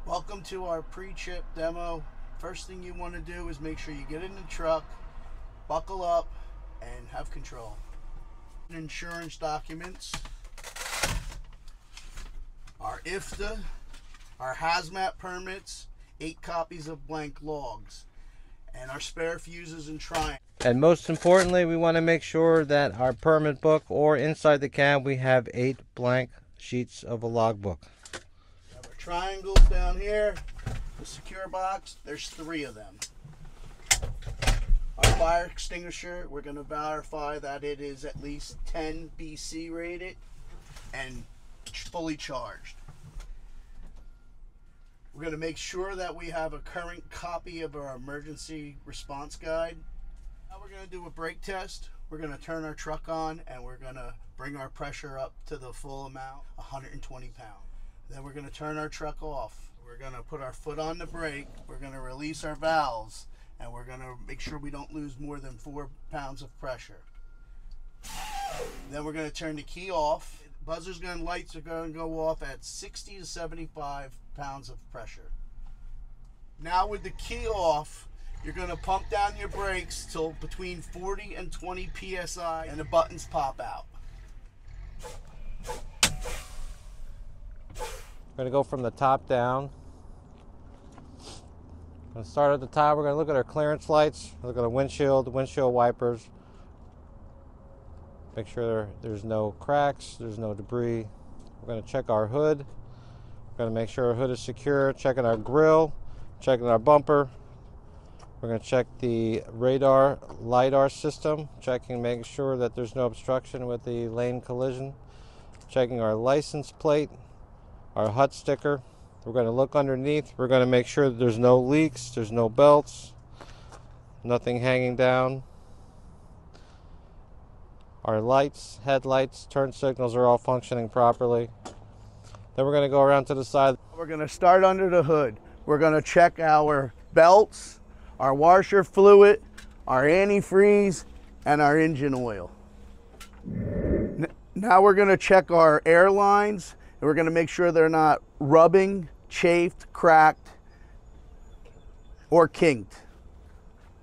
Welcome to our pre-trip demo. First thing you want to do is make sure you get in the truck, buckle up, and have control. Insurance documents, our IFTA, our hazmat permits, 8 copies of blank logs, and our spare fuses and triangles. And most importantly, we want to make sure that our permit book, or inside the cab, we have 8 blank sheets of a logbook. We have our triangles down here, the secure box, there's 3 of them. Our fire extinguisher, we're going to verify that it is at least 10 BC rated and fully charged. We're going to make sure that we have a current copy of our emergency response guide. Now we're going to do a brake test. We're going to turn our truck on and we're going to bring our pressure up to the full amount, 120 pounds. Then we're going to turn our truck off. We're going to put our foot on the brake. We're going to release our valves and we're going to make sure we don't lose more than 4 pounds of pressure. Then we're going to turn the key off. Buzzers and lights are going to go off at 60 to 75 pounds of pressure. Now with the key off, you're going to pump down your brakes till between 40 and 20 psi and the buttons pop out. We're going to go from the top down. We're going to start at the top. We're going to look at our clearance lights, look at the windshield wipers. Make sure there's no cracks, there's no debris. We're going to check our hood. We're going to make sure our hood is secure, checking our grill, checking our bumper. We're going to check the radar, LiDAR system, making sure that there's no obstruction with the lane collision. Checking our license plate, our HUD sticker. We're going to look underneath. We're going to make sure that there's no leaks, there's no belts, nothing hanging down. Our lights, headlights, turn signals are all functioning properly. Then we're going to go around to the side. We're going to start under the hood. We're going to check our belts, our washer fluid, our antifreeze, and our engine oil. Now we're going to check our air lines, and we're going to make sure they're not rubbing, chafed, cracked, or kinked.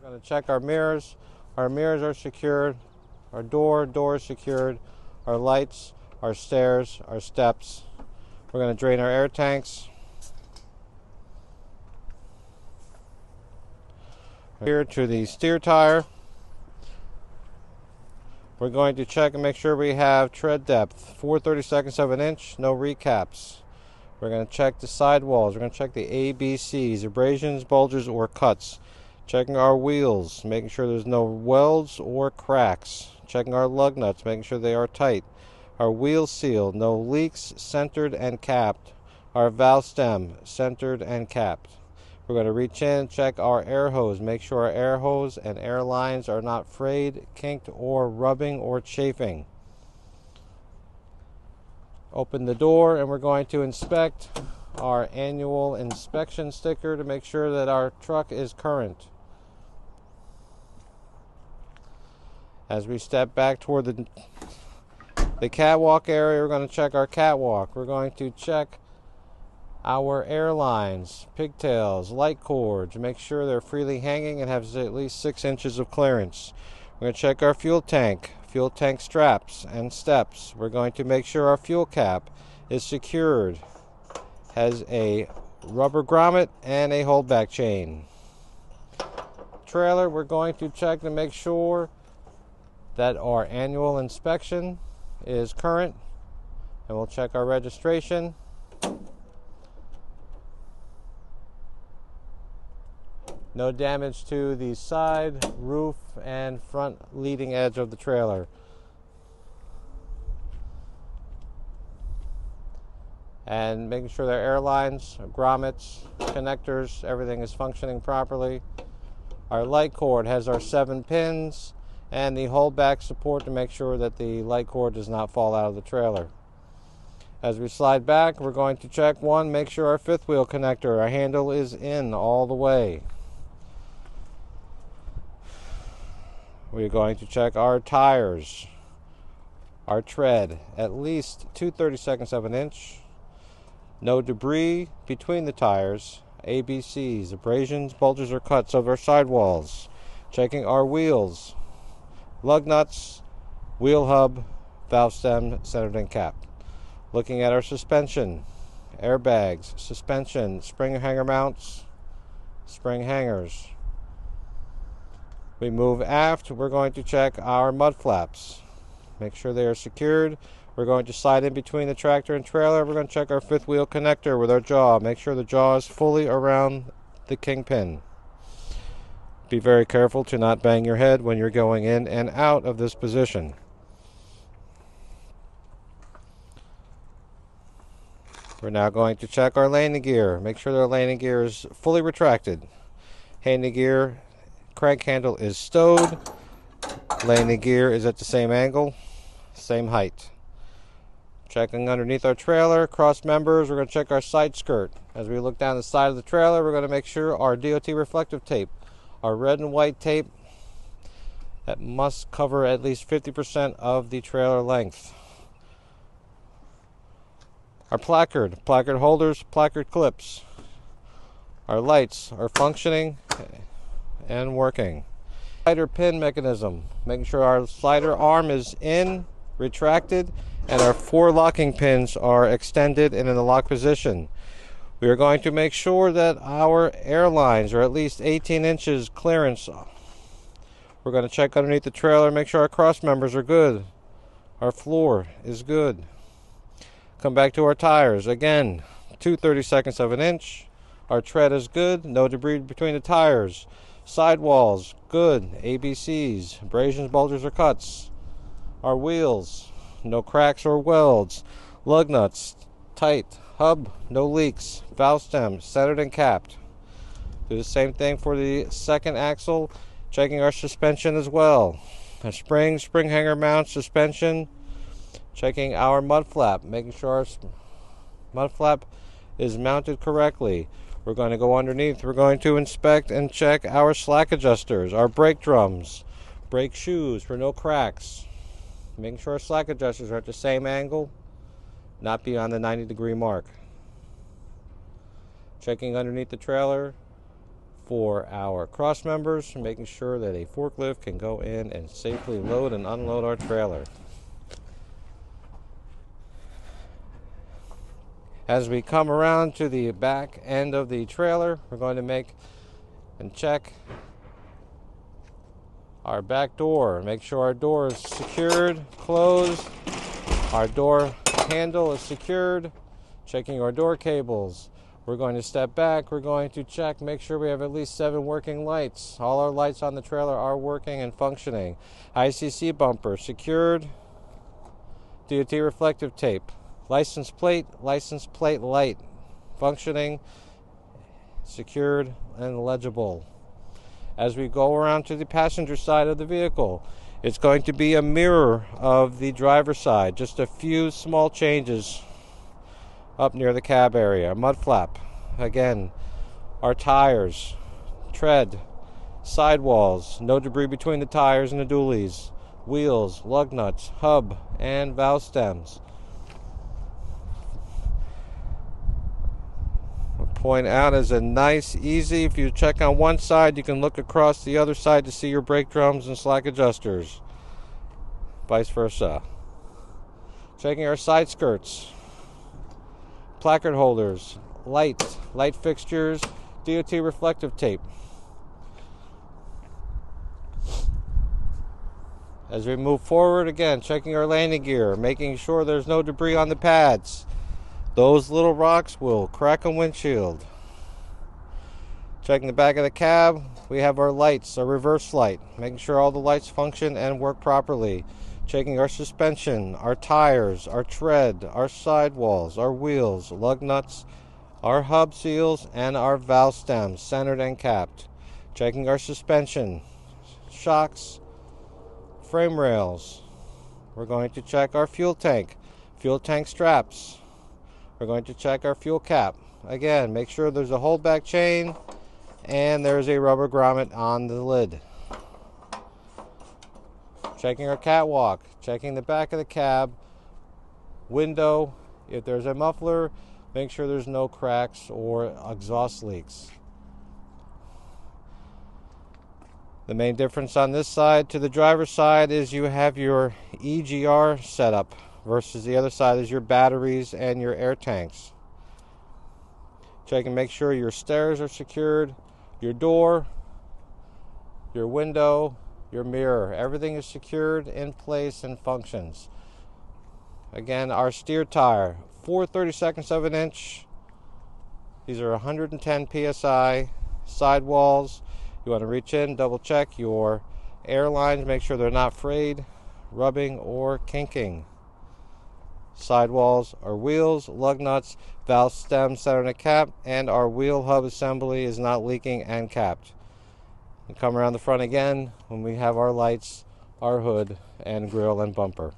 We're going to check our mirrors. Our mirrors are secured. Our door is secured. Our lights, our stairs, our steps. We're going to drain our air tanks. Here to the steer tire. We're going to check and make sure we have tread depth, 4/32 of an inch, no recaps. We're going to check the sidewalls. We're going to check the ABCs, abrasions, bulges, or cuts. Checking our wheels, making sure there's no welds or cracks. Checking our lug nuts, making sure they are tight. Our wheel seal, no leaks, centered and capped. Our valve stem, centered and capped. We're going to reach in, check our air hose, make sure our air hose and air lines are not frayed, kinked, or rubbing or chafing. Open the door and we're going to inspect our annual inspection sticker to make sure that our truck is current. As we step back toward the catwalk area, we're going to check our catwalk. We're going to check our airlines, pigtails, light cords, make sure they're freely hanging and have at least 6 inches of clearance. We're going to check our fuel tank straps and steps. We're going to make sure our fuel cap is secured, has a rubber grommet and a holdback chain. Trailer, we're going to check to make sure that our annual inspection is current, and we'll check our registration. No damage to the side, roof, and front leading edge of the trailer. And making sure their airlines, grommets, connectors, everything is functioning properly. Our light cord has our 7 pins and the holdback support to make sure that the light cord does not fall out of the trailer. As we slide back, we're going to check make sure our 5th wheel connector, our handle is in all the way. We're going to check our tires, our tread, at least 2/32 of an inch. No debris between the tires. ABCs, abrasions, bulges, or cuts of our sidewalls. Checking our wheels. Lug nuts, wheel hub, valve stem, centered and capped. Looking at our suspension. Airbags, suspension, spring hanger mounts, spring hangers. We move aft. We're going to check our mud flaps. Make sure they are secured. We're going to slide in between the tractor and trailer. We're going to check our fifth wheel connector with our jaw. Make sure the jaw is fully around the kingpin. Be very careful to not bang your head when you're going in and out of this position. We're now going to check our landing gear. Make sure the landing gear is fully retracted. Landing gear crank handle is stowed. Landing gear is at the same angle, same height. Checking underneath our trailer, cross members, we're going to check our side skirt. As we look down the side of the trailer, we're going to make sure our DOT reflective tape, our red and white tape, that must cover at least 50% of the trailer length. Our placard holders, placard clips. Our lights are functioning and working. Slider pin mechanism, making sure our slider arm is in, retracted, and our 4 locking pins are extended and in the lock position. We are going to make sure that our air lines are at least 18 inches clearance. We're going to check underneath the trailer, make sure our cross members are good. Our floor is good. Come back to our tires. Again, 2/32 of an inch. Our tread is good. No debris between the tires. Sidewalls, good. ABCs, abrasions, bulges, or cuts. Our wheels, no cracks or welds. Lug nuts, tight. Hub, no leaks. Valve stem, centered and capped. Do the same thing for the second axle. Checking our suspension as well. Our spring hanger mount, suspension. Checking our mud flap, making sure our mud flap is mounted correctly. We're going to go underneath. We're going to inspect and check our slack adjusters, our brake drums, brake shoes for no cracks. Making sure our slack adjusters are at the same angle, not beyond the 90-degree mark. Checking underneath the trailer for our cross members, making sure that a forklift can go in and safely load and unload our trailer. As we come around to the back end of the trailer, we're going to make and check our back door. Make sure our door is secured, closed. Our door handle is secured. Checking our door cables. We're going to step back. We're going to check, make sure we have at least 7 working lights. All our lights on the trailer are working and functioning. ICC bumper secured. DOT reflective tape. License plate light, functioning, secured, and legible. As we go around to the passenger side of the vehicle, it's going to be a mirror of the driver's side. Just a few small changes up near the cab area. Mud flap, again, our tires, tread, sidewalls, no debris between the tires and the dualies, wheels, lug nuts, hub, and valve stems. Point out is a nice, easy. If you check on one side, you can look across the other side to see your brake drums and slack adjusters. Vice versa. Checking our side skirts, placard holders, light fixtures, DOT reflective tape. As we move forward, again, checking our landing gear, making sure there's no debris on the pads. Those little rocks will crack a windshield. Checking the back of the cab, we have our lights, our reverse light, making sure all the lights function and work properly. Checking our suspension, our tires, our tread, our sidewalls, our wheels, lug nuts, our hub seals, and our valve stems, centered and capped. Checking our suspension, shocks, frame rails. We're going to check our fuel tank straps. We're going to check our fuel cap. Again, make sure there's a holdback chain and there's a rubber grommet on the lid. Checking our catwalk, checking the back of the cab, window. If there's a muffler, Make sure there's no cracks or exhaust leaks. The main difference on this side to the driver's side is you have your EGR setup versus the other side is your batteries and your air tanks. Check and make sure your stairs are secured, your door, your window, your mirror. Everything is secured, in place, and functions. Again, our steer tire, 4/32 of an inch. These are 110 psi. Sidewalls, you want to reach in, double check your air lines, make sure they're not frayed, rubbing, or kinking. Sidewalls are wheels, lug nuts, valve stem center and a cap, and our wheel hub assembly is not leaking and capped. And come around the front again when we have our lights, our hood, and grille and bumper.